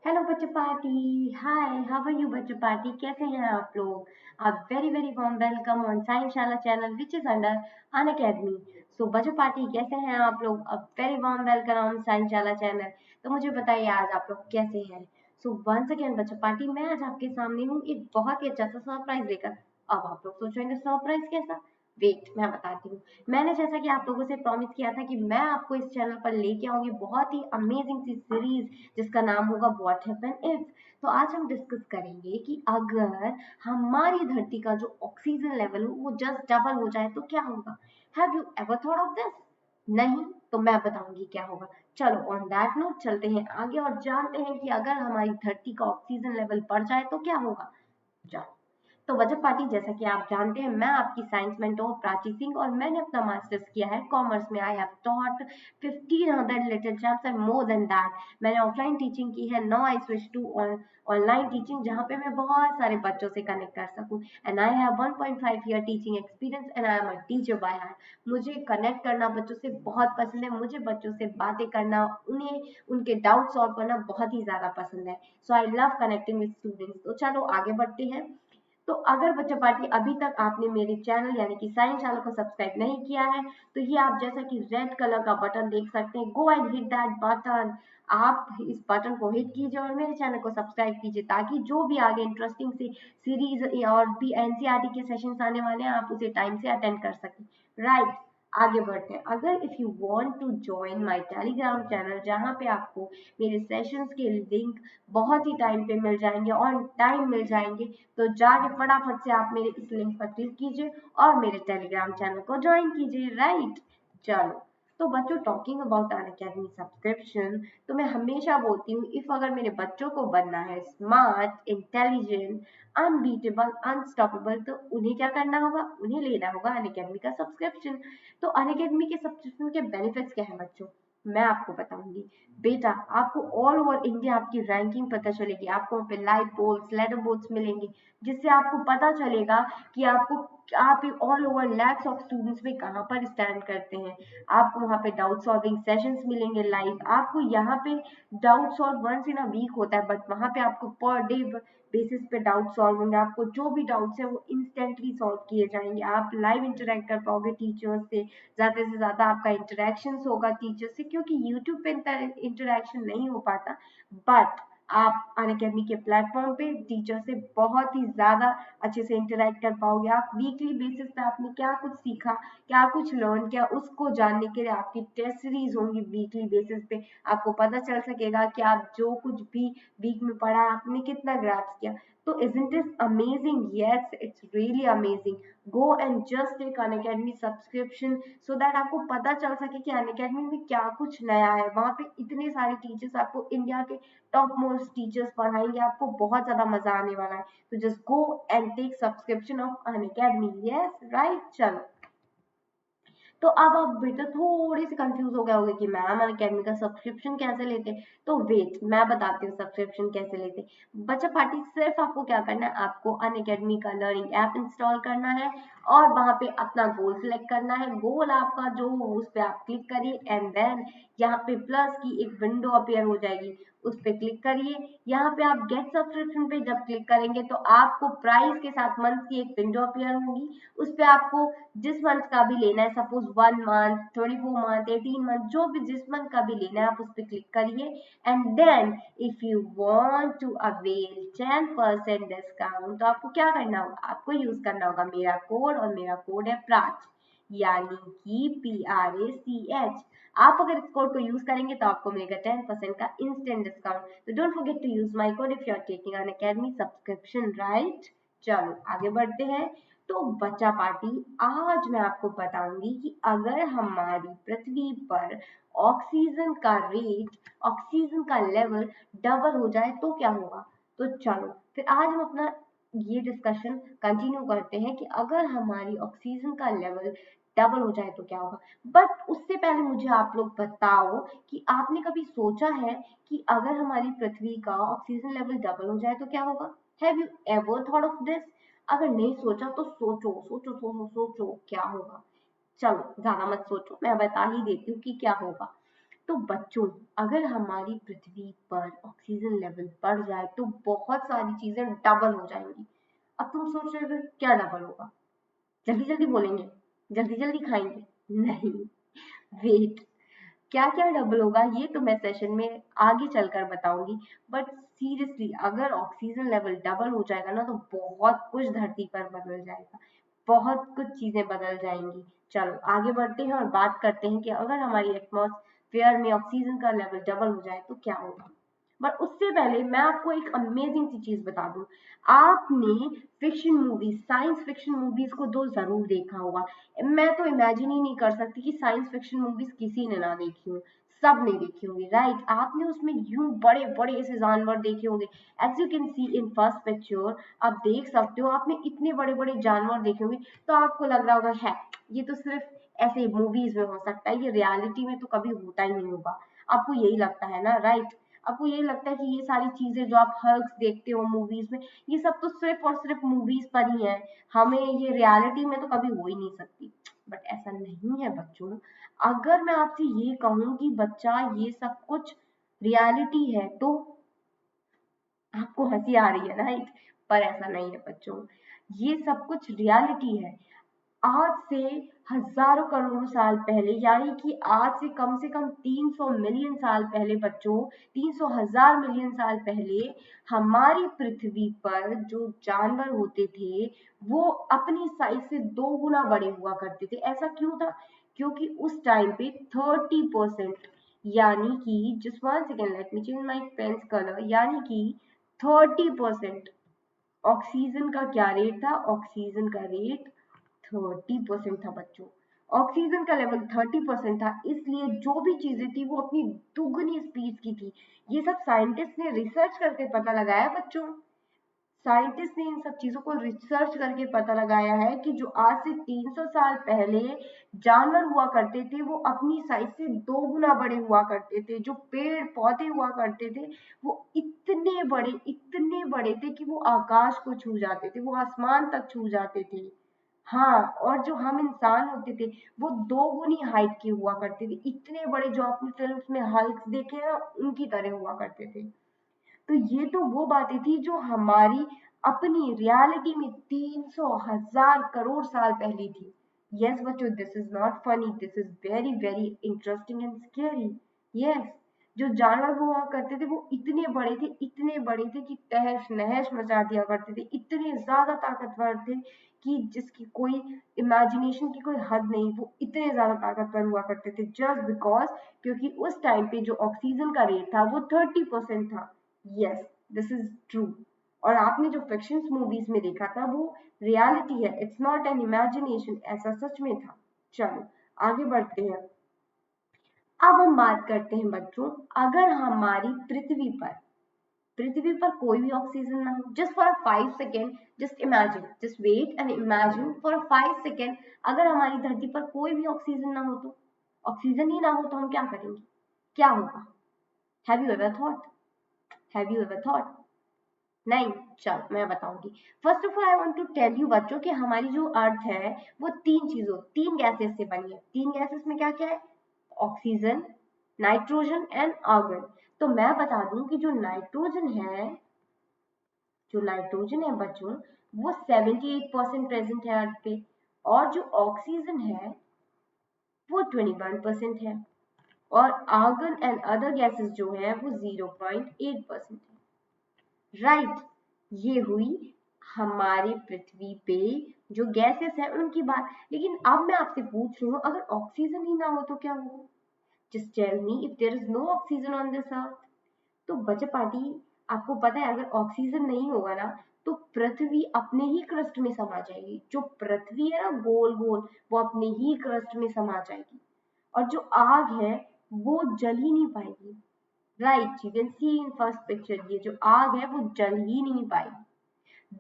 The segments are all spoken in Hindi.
हेलो बच्चों party. Hi, how are you बच्चों पार्टी? कैसे हैं आप लोग? आप very very warm welcome on science Shala channel which is under Unacademy. So बच्चों पार्टी कैसे हैं आप लोग? A very warm welcome on science Shala channel. तो मुझे बताइए आज आप लोग कैसे हैं? सो वंस अगेन बच्चों पार्टी, मैं आज आपके सामने हूँ एक बहुत ही अच्छा सा सरप्राइज लेकर। अब आप लोग सोच रहे हैं सरप्राइज कैसा? वेट, मैं बताती हूँ। मैंने जैसा कि आप लोगों से प्रॉमिस किया था कि मैं आपको इस चैनल पर लेके आऊंगी बहुत ही अमेजिंग सी सीरीज जिसका नाम होगा व्हाट हैपन इफ। तो आज हम डिस्कस करेंगे कि अगर हमारी धरती का जो ऑक्सीजन लेवल हो वो जस्ट डबल हो जाए तो क्या होगा। Have you ever thought of this? नहीं? तो मैं बताऊंगी क्या होगा। चलो ऑन दैट नोट चलते हैं आगे और जानते हैं कि अगर हमारी धरती का ऑक्सीजन लेवल बढ़ जाए तो क्या होगा। चलो, तो बचत पार्टी, जैसा कि आप जानते हैं मैं आपकी साइंस मेंटोर प्राची सिंह और मैंने अपना मास्टर्स किया है कॉमर्स में। I have taught 1500 little chaps and more than that. मैंने ऑफलाइन टीचिंग की है, now I switch to online teaching जहां पे मैं बहुत सारे बच्चों से कनेक्ट कर सकूं। And I have 1.5 year teaching experience and I am a teacher by heart. मुझे कनेक्ट करना बच्चों से बहुत पसंद है, मुझे बच्चों से बातें करना, उन्हें उनके डाउट सॉल्व करना बहुत ही ज्यादा पसंद है। So I love connecting with students. तो चलो आगे बढ़ते हैं। तो अगर बच्चों पार्टी अभी तक आपने मेरे चैनल यानी कि साइंस चैनल को सब्सक्राइब नहीं किया है तो ये आप जैसा कि रेड कलर का बटन देख सकते हैं, go and hit that button. आप इस बटन को हिट कीजिए और मेरे चैनल को सब्सक्राइब कीजिए ताकि जो भी आगे इंटरेस्टिंग सी सीरीज और भी एनसीईआरटी के सेशंस आने वाले हैं आप उसे टाइम से अटेंड कर सकें। राइट, आगे बढ़ते हैं। अगर if you want to join my Telegram channel जहां पे आपको मेरे सेशंस के लिंक बहुत ही टाइम पे मिल जाएंगे, ऑन टाइम मिल जाएंगे, तो जाके फटाफट से आप मेरे इस लिंक पर क्लिक कीजिए और मेरे टेलीग्राम चैनल को ज्वाइन कीजिए। राइट, चलो। तो बच्चों, talking about Unacademy subscription, तो मैं हमेशा बोलती हूँ इफ अगर मेरे बच्चों को बनना है स्मार्ट, इंटेलिजेंट, अनबीटेबल, अनस्टॉपेबल, तो उन्हें क्या करना होगा? उन्हें लेना होगा अन अकेडमी का सब्सक्रिप्शन। तो अन अकेडमी के सब्सक्रिप्शन के बेनिफिट्स क्या है बच्चों? मैं आपको बताऊंगी। बेटा, आपको ऑल ओवर इंडिया आपकी रैंकिंग पता चलेगी, आपको वहाँ पे लाइव बोर्ड्स, लेटर बोर्ड्स मिलेंगे जिससे आपको पता चलेगा कि आप all over lakhs of students में कहाँ पर स्टैंड करते हैं। आपको वहाँ पे डाउट सॉल्विंग सेशंस मिलेंगे लाइव। आपको यहाँ पे doubt solve once in a week होता है बट वहाँ पे आपको पर डे बेसिस पे डाउट सॉल्व होंगे। आपको जो भी डाउट्स है वो इंस्टेंटली सॉल्व किए जाएंगे। आप लाइव इंटरेक्ट कर पाओगे टीचर्स से ज्यादा आपका इंटरेक्शन होगा टीचर से, क्योंकि यूट्यूब पे इंटरेक्शन नहीं हो पाता बट आप अनअकैडमी के प्लेटफॉर्म पे टीचर से बहुत ही ज्यादा अच्छे से इंटरेक्ट कर पाओगे। आप वीकली बेसिस पे आपने क्या कुछ सीखा, क्या कुछ लर्न किया, उसको जानने के लिए आपकी टेस्ट सीरीज होंगी वीकली बेसिस पे। आपको पता चल सकेगा कि आप जो कुछ भी वीक में पढ़ा आपने कितना ग्रैप्स किया। तो isn't this amazing? Yes, it's really amazing. Go and just take Unacademy subscription so that आपको पता चल सके कि अनअकैडमी में क्या कुछ नया है। वहाँ पे इतने सारे टीचर्स, आपको इंडिया के टॉप मोस्ट टीचर्स पढ़ाएंगे, आपको बहुत ज्यादा मजा आने वाला है। तो just go and take subscription of Unacademy. Yes, right, चलो। तो अब आप बेटा थोड़े से कंफ्यूज हो गए होंगे कि मैम अनअकैडमी का सब्सक्रिप्शन कैसे लेते हैं। तो वेट, मैं बताती हूँ सब्सक्रिप्शन कैसे लेते हैं। बच्चा पार्टी, सिर्फ आपको क्या करना है, आपको अनअकैडमी का लर्निंग ऐप इंस्टॉल करना है और वहां पे अपना गोल सिलेक्ट करना है। गोल आपका जो हो उस पर आप क्लिक करिए एंड देन यहाँ पे प्लस की एक विंडो अपीयर हो जाएगी, उस पर क्लिक करिए। यहाँ पे आप गेट सब्सक्रिप्शन पे जब क्लिक करेंगे तो आपको प्राइस के साथ मंथ की एक विंडो अपीयर होगी। उस पे आपको जिस मंथ का भी लेना है, सपोज 1 मंथ, 24 मंथ, 18 मंथ, जो भी जिस मंथ का भी लेना है आप उस पर क्लिक करिए and then if you want to avail 10% discount तो आपको क्या करना होगा? आपको यूज करना होगा मेरा कोड, और मेरा कोड है प्राच, यानी कि PRACH। आप अगर इस कोड को यूज करेंगे तो आपको मिलेगा 10% का इंस्टेंट डिस्काउंट। तो don't forget to use my code if you are taking Unacademy subscription. Right, चलो आगे बढ़ते हैं। तो बच्चा पार्टी, आज मैं आपको बताऊंगी कि अगर हमारी पृथ्वी पर ऑक्सीजन का रेट, ऑक्सीजन का लेवल डबल हो जाए तो क्या होगा। तो चलो फिर आज हम अपना ये डिस्कशन कंटिन्यू करते हैं कि अगर हमारी ऑक्सीजन का लेवल डबल हो जाए तो क्या होगा। बट उससे पहले मुझे आप लोग बताओ कि आपने कभी सोचा है कि अगर हमारी पृथ्वी का ऑक्सीजन लेवल डबल हो जाए तो क्या होगा? Have you ever thought of this? अगर नहीं सोचा तो सोचो सोचो सोचो सोचो क्या होगा। चलो ज्यादा मत सोचो, मैं बता ही देती हूँ कि क्या होगा। तो बच्चों, अगर हमारी पृथ्वी पर ऑक्सीजन लेवल बढ़ जाए तो बहुत सारी चीजें डबल हो जाएंगी। अब तुम सोच रहे हो क्या डबल होगा? जल्दी जल्दी बोलेंगे, जल्दी जल्दी खाएंगे? नहीं, वेट। क्या क्या डबल होगा ये तो मैं सेशन में आगे चलकर बताऊंगी। बट सीरियसली, अगर ऑक्सीजन लेवल डबल हो जाएगा ना तो बहुत कुछ धरती पर बदल जाएगा, बहुत कुछ चीजें बदल जाएंगी। चलो आगे बढ़ते हैं और बात करते हैं कि अगर हमारी एटमॉस्फेयर में ऑक्सीजन का लेवल डबल हो जाए तो क्या होगा। बट उससे पहले मैं आपको एक अमेजिंग सी चीज बता दूं। आपने fiction movies, science fiction movies को तो जरूर देखा होगा। मैं तो इमेजिन ही नहीं कर सकती कि साइंस फिक्शन मूवीज किसी ने ना देखी हो। सब ने देखी होंगी, राइट? आपने उसमें यूं बड़े बड़े ऐसे जानवर देखे होंगे। As you can see in first picture, आप देख सकते हो, आपने इतने बड़े बड़े जानवर देखे होंगे। तो आपको लग रहा होगा है ये तो सिर्फ ऐसे मूवीज में हो सकता है, ये रियलिटी में तो कभी होता ही नहीं होगा। आपको यही लगता है ना, राइट? आपको यही लगता है कि ये सारी चीजें जो आप हल्क देखते हो मूवीज में, ये सब तो सिर्फ और सिर्फ मूवीज पर ही है, हमें ये रियलिटी में तो कभी हो ही नहीं सकती। बट ऐसा नहीं है बच्चों। अगर मैं आपसे ये कहूं कि बच्चा ये सब कुछ रियलिटी है तो आपको हंसी आ रही है, राइट? पर ऐसा नहीं है बच्चों, ये सब कुछ रियलिटी है। आज से हजारों करोड़ों साल पहले, यानी कि आज से कम 300 मिलियन साल पहले बच्चों, 300 हजार मिलियन साल पहले हमारी पृथ्वी पर जो जानवर होते थे वो अपनी साइज से 2 गुना बड़े हुआ करते थे। ऐसा क्यों था? क्योंकि उस टाइम पे 30%, यानी कि just one second, let me change my pen's colour, यानी कि 30% ऑक्सीजन का क्या रेट था? ऑक्सीजन का रेट 30% था बच्चों। ऑक्सीजन का लेवल 30% था, इसलिए जो भी चीजें थी वो अपनी दुगनी स्पीड की थी। ये सब साइंटिस्ट ने रिसर्च करके पता लगाया बच्चों। साइंटिस्ट ने इन सब चीजों को रिसर्च करके पता लगाया है कि जो आज से 300 साल पहले जानवर हुआ करते थे वो अपनी साइज से 2 गुना बड़े हुआ करते थे। जो पेड़ पौधे हुआ करते थे वो इतने बड़े थे कि वो आकाश को छू जाते थे, वो आसमान तक छू जाते थे। हाँ, और जो हम इंसान होते थे वो 2 गुनी हाइट के हुआ करते थे, इतने बड़े, जो आपने फिल्म्स में हल्क देखे हैं उनकी तरह हुआ करते थे। तो ये तो वो बातें थी जो हमारी अपनी रियलिटी में 300 हजार करोड़ साल पहले थी। यस बच्चों, this is not funny, this is very very interesting and scary. Yes, जो जानवर हुआ करते थे वो इतने बड़े थे कि तहस नहस मचा दिया करते थे, इतने ज्यादा ताकतवर थे कि जिसकी कोई इमेजिनेशन की कोई हद नहीं। वो इतने ज्यादा ताकतवर हुआ करते थे जस्ट बिकॉज, क्योंकि उस टाइम पे जो ऑक्सीजन का रेट था वो 30% था। Yes, this is true. और आपने जो फिक्शन मूवीज में देखा था वो रियलिटी है, इट्स नॉट एन इमेजिनेशन, ऐसा सच में था। चलो आगे बढ़ते हैं। अब हम बात करते हैं बच्चों, अगर हमारी पृथ्वी पर कोई भी ऑक्सीजन ना हो, just for 5 second, just imagine, just wait and imagine for 5 second, अगर हमारी धरती पर कोई भी ऑक्सीजन ना हो तो, ऑक्सीजन ही ना हो तो हम क्या करेंगे? क्या होगा? Have you ever thought? Have you ever thought? नहीं? चलो मैं बताऊंगी। First of all I want to tell you बच्चों कि हमारी जो अर्थ है वो तीन गैसेस से बनी है। तीन गैसेस में क्या क्या है? Oxygen, nitrogen and argon. तो मैं बता दूं कि जो नाइट्रोजन है बच्चों, वो 78% प्रेजेंट है अर्थ पे, और जो ऑक्सीजन है वो 21% है, और आर्गन एंड अदर गैसेस जो है वो 0.8% है। राइट, ये हुई हमारी पृथ्वी पे जो गैसेस है उनकी बात। लेकिन अब मैं आपसे पूछ रही हूँ, अगर ऑक्सीजन ही ना हो तो क्या होगा? Just tell me, if there is no oxygen on this earth. तो बच्चा पार्टी, आपको पता है अगर ऑक्सीजन नहीं होगा ना तो पृथ्वी अपने ही क्रस्ट में समा जाएगी। जो पृथ्वी है ना गोल गोल, वो अपने ही क्रस्ट में समा जाएगी, और जो आग है वो जल ही नहीं पाएगी। Right, you can see in first picture, ये जो आग है वो जल ही नहीं पाएगी।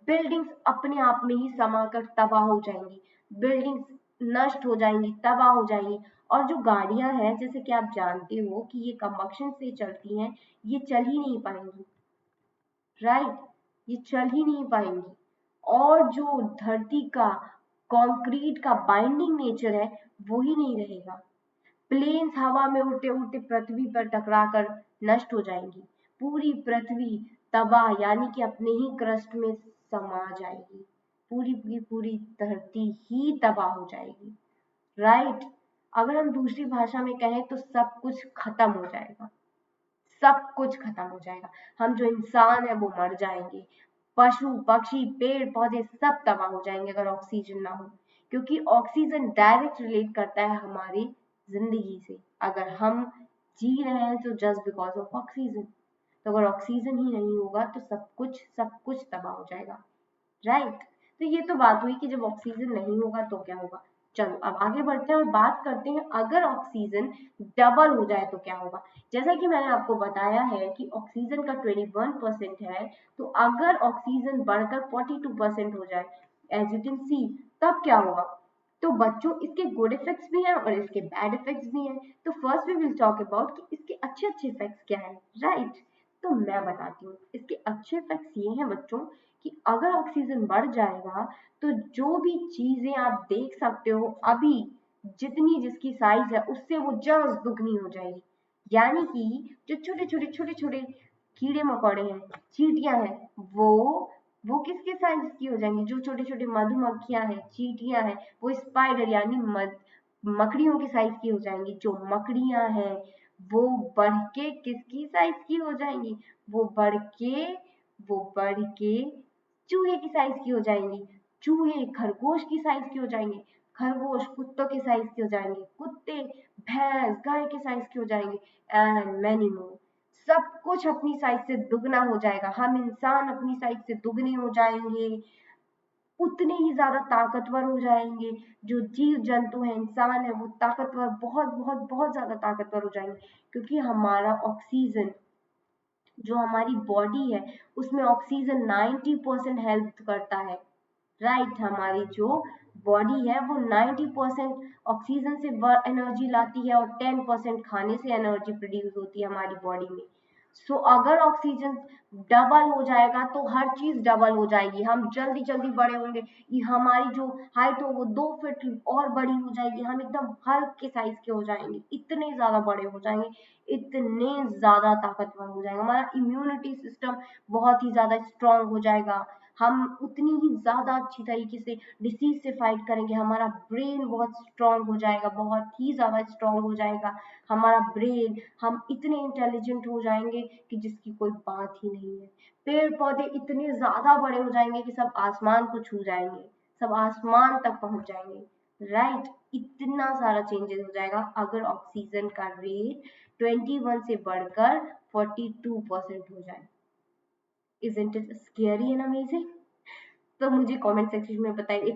बिल्डिंग्स अपने आप में ही समाकर तबाह हो जाएंगी, बिल्डिंग्स नष्ट हो जाएंगी, तबाह हो जाएंगी। और जो गाड़ियां हैं, जैसे कि आप जानते हो कि ये कंबक्शन से चलती हैं, ये चल ही नहीं पाएंगी। राइट, ये चल ही नहीं पाएंगी। और जो धरती का कंक्रीट का बाइंडिंग नेचर है वो ही नहीं रहेगा। प्लेन्स हवा में उड़ते उड़ते पृथ्वी पर टकराकर नष्ट हो जाएंगी। पूरी पृथ्वी तबाह यानी कि अपने ही क्रस्ट में समा जाएगी। पूरी की पूरी धरती ही तबाह हो जाएगी। राइट। अगर हम दूसरी भाषा में कहें तो सब कुछ खत्म हो जाएगा। सब कुछ खत्म हो जाएगा। हम जो इंसान है वो मर जाएंगे, पशु पक्षी पेड़ पौधे सब तबाह हो जाएंगे अगर ऑक्सीजन ना हो, क्योंकि ऑक्सीजन डायरेक्ट रिलेट करता है हमारी जिंदगी से। अगर हम जी रहे हैं तो जस्ट बिकॉज ऑफ ऑक्सीजन, तो अगर ऑक्सीजन ही नहीं होगा तो सब कुछ तबाह हो जाएगा। राइट। तो ये तो बात हुई कि जब ऑक्सीजन नहीं होगा तो क्या होगा। चलो अब आगे बढ़ते हैं और बात करते हैं अगर ऑक्सीजन डबल हो जाए तो क्या होगा। जैसा कि मैंने आपको बताया है कि ऑक्सीजन का 21% है, तो अगर ऑक्सीजन बढ़कर 42% हो जाए एज यू कैन सी, तब क्या होगा। तो बच्चों इसके गुड इफेक्ट्स भी हैं और इसके बैड इफेक्ट्स भी हैं। तो first we will talk about कि इसके अच्छे अच्छे इफेक्ट्स क्या हैं। राइट। तो मैं बताती हूँ इसके अच्छे इफेक्ट्स ये हैं बच्चों कि अगर ऑक्सीजन बढ़ जाएगा तो जो भी चीजें आप देख सकते हो अभी जितनी जिसकी साइज है उससे वो जस्ट दुगनी हो जाएगी। यानी कि जो छोटे छोटे कीड़े मकोड़े हैं, चींटियां हैं, वो किसके साइज की हो जाएंगी। जो छोटे छोटे मधुमक्खियां हैं, चींटियां हैं, वो स्पाइडर यानी मकड़ियों की साइज की हो जाएंगी। जो मकड़ियां हैं वो बढ़ के किसकी साइज की हो जाएंगी, वो बढ़ के चूहे की साइज की हो जाएंगी। चूहे खरगोश की साइज की हो जाएंगे। खरगोश कुत्तों के साइज के हो जाएंगे। कुत्ते भैंस गाय के साइज के हो जाएंगे। And many more. सब कुछ अपनी साइज से दुगना हो जाएगा। हम इंसान अपनी साइज से दुगने हो जाएंगे, उतने ही ज्यादा ताकतवर हो जाएंगे। जो जीव जंतु है, इंसान है, वो ताकतवर बहुत बहुत बहुत ज्यादा ताकतवर हो जाएंगे, क्योंकि हमारा ऑक्सीजन जो हमारी बॉडी है उसमें ऑक्सीजन 90% हेल्प करता है। राइट। हमारी जो बॉडी है वो 90% ऑक्सीजन से एनर्जी लाती है और 10% खाने से एनर्जी प्रोड्यूस होती है हमारी बॉडी में। सो अगर ऑक्सीजन डबल हो जाएगा तो हर चीज डबल हो जाएगी। हम जल्दी जल्दी बड़े होंगे, हमारी जो हाइट हो वो 2 फीट और बड़ी हो जाएगी। हम एकदम हल्क के साइज के हो जाएंगे, इतने ज्यादा बड़े हो जाएंगे, इतने ज्यादा ताकतवर हो जाएंगे। हमारा इम्यूनिटी सिस्टम बहुत ही ज्यादा स्ट्रांग हो जाएगा। हम उतनी ही ज्यादा अच्छी तरीके से डिसीज से फाइट करेंगे। हमारा ब्रेन बहुत स्ट्रांग हो जाएगा, बहुत ही ज्यादा स्ट्रांग हो जाएगा हमारा ब्रेन। हम इतने इंटेलिजेंट हो जाएंगे कि जिसकी कोई बात ही नहीं है। पेड़ पौधे इतने ज्यादा बड़े हो जाएंगे कि सब आसमान को छू जाएंगे, सब आसमान तक पहुंच जाएंगे। राइट। इतना सारा चेंजेस हो जाएगा अगर ऑक्सीजन का रेट 21 से बढ़कर 42% हो जाए। Isn't it scary and amazing? तो मुझे कमेंट सेक्शन में बताइए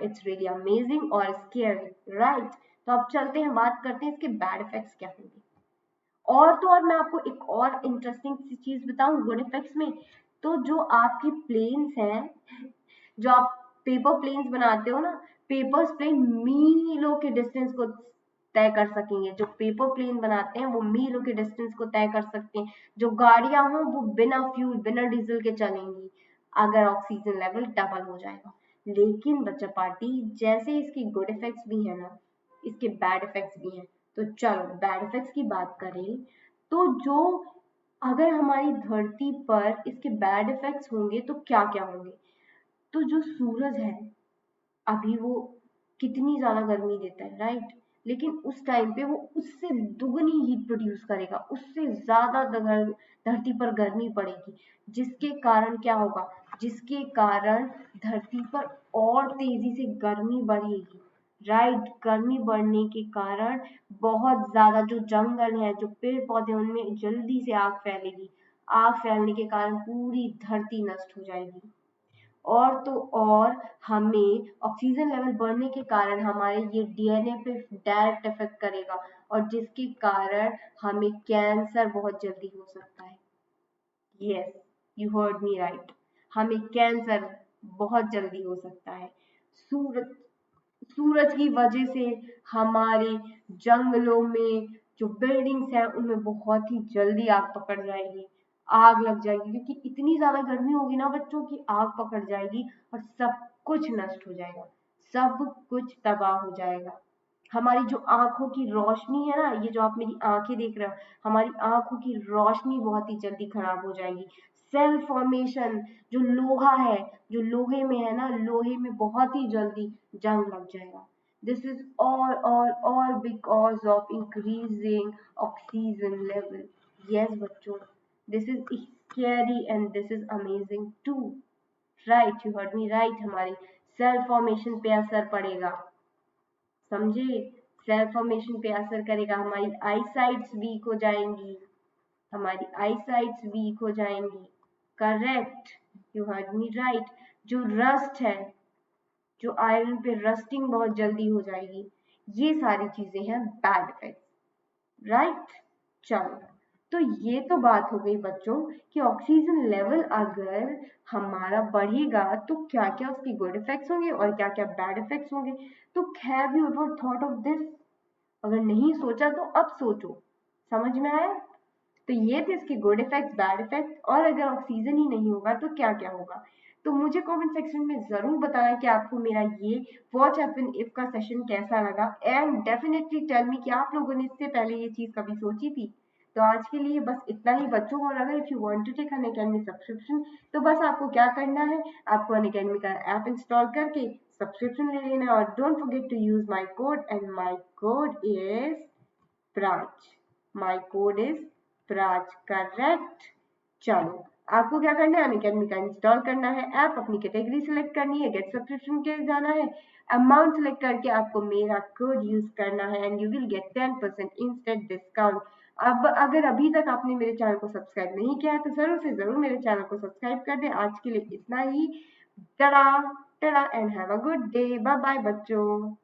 इट्स रियली अमेजिंग और स्केरी। राइट। तो अब चलते हैं, बात करते हैं इसके बैड इफेक्ट्स क्या होंगे। और तो और मैं आपको एक और इंटरेस्टिंग सी चीज बताऊं गुड इफेक्ट्स में। तो जो आपके प्लेन्स हैं, जो आप पेपर प्लेन्स बनाते हो ना, पेपर प्लेन मीलों के डिस्टेंस को तय कर सकेंगे। जो पेपर प्लेन बनाते हैं वो मीलों के डिस्टेंस को तय कर सकते हैं। जो गाड़ियां हों वो बिना फ्यूल बिना डीजल के चलेंगी अगर ऑक्सीजन लेवल डबल हो जाएगा। लेकिन बच्चा पार्टी जैसे इसकी गुड इफेक्ट्स भी है ना, इसके बैड इफेक्ट्स भी हैं। तो चलो बैड इफेक्ट्स की बात करें तो जो अगर हमारी धरती पर इसके बैड इफेक्ट्स होंगे तो क्या क्या होंगे। तो जो सूरज है अभी वो कितनी ज्यादा गर्मी देता है। राइट। लेकिन उस टाइम पे वो उससे दुगनी हीट प्रोड्यूस करेगा, उससे ज्यादा धरती पर गर्मी पड़ेगी, जिसके कारण क्या होगा, जिसके कारण धरती पर और तेजी से गर्मी बढ़ेगी। राइट। गर्मी बढ़ने के कारण बहुत ज्यादा जो जंगल है, जो पेड़ पौधे, उनमें जल्दी से आग फैलेगी। आग फैलने के कारण पूरी धरती नष्ट हो जाएगी। और तो और हमें ऑक्सीजन लेवल बढ़ने के कारण हमारे ये डीएनए पे डायरेक्ट इफेक्ट करेगा, और जिसके कारण हमें कैंसर बहुत जल्दी हो सकता है। Yes, you heard me right. हमें कैंसर बहुत जल्दी हो सकता है। सूरज सूरज की वजह से हमारे जंगलों में जो बिल्डिंग्स हैं उनमें बहुत ही जल्दी आग पकड़ जाएगी, आग लग जाएगी, क्योंकि इतनी ज्यादा गर्मी होगी ना बच्चों की, आग पकड़ जाएगी और सब कुछ नष्ट हो जाएगा, सब कुछ तबाह हो जाएगा। हमारी जो आंखों की रोशनी है ना, ये जो आप मेरी आंखें देख रहे हो, हमारी आंखों की रोशनी बहुत ही जल्दी खराब हो जाएगी। सेल फॉर्मेशन, जो लोहा है, जो लोहे में है ना, लोहे में बहुत ही जल्दी जंग लग जाएगा। This is all because of increasing oxygen level. Yes बच्चों, this is scary and this is amazing too. Right, you heard me right, हमारी सेल फॉर्मेशन पे असर पड़ेगा, समझे? सेल फॉर्मेशन पे असर करेगा, हमारी आई साइट्स वीक हो जाएंगी, हमारी आई साइट्स वीक हो जाएंगी। Correct, you heard me right. जो रस्ट है, जो आयरन पे रस्टिंग बहुत जल्दी हो जाएगी, ये सारी चीजें हैं बैड इफेक्ट। राइट, चलो, तो ये तो बात हो गई बच्चों कि ऑक्सीजन लेवल अगर हमारा बढ़ेगा तो क्या क्या उसकी गुड इफेक्ट्स होंगे और क्या क्या बैड इफेक्ट्स होंगे। तो have you ever thought of this? अगर नहीं सोचा तो अब सोचो, समझ में आया? तो ये थे इसके गुड इफेक्ट्स, बैड इफेक्ट्स, और अगर ऑक्सीजन ही नहीं होगा तो क्या क्या होगा। तो मुझे कमेंट सेक्शन में जरूर बताना कि आपको मेरा ये वॉच हैपन इफ का सेशन कैसा लगा, एंड डेफिनेटली टेल मी कि आप लोगों ने इससे पहले ये चीज कभी सोची थी। तो आज के लिए बस इतना ही बच्चों, और अगर if you want to take Unacademy subscription, तो बस आपको क्या करना है, आपको अनअकैडमी का ऐप इंस्टॉल करके सब्सक्रिप्शन ले लेना है, और don't forget to use my code, and my code is Prach. My code is Prach, correct. चलो, आपको क्या करना है, अनअकैडमी का इंस्टॉल करना है ऐप, अपनी कैटेगरी सिलेक्ट करनी है, गेट सब्सक्रिप्शन के जाना है, अमाउंट सिलेक्ट करके आपको मेरा कोड यूज करना है, and you will get 10% instant discount. अब अगर अभी तक आपने मेरे चैनल को सब्सक्राइब नहीं किया है तो जरूर से जरूर मेरे चैनल को सब्सक्राइब कर दे। आज के लिए इतना ही। Tada tada, and have a good day. Bye bye बच्चों।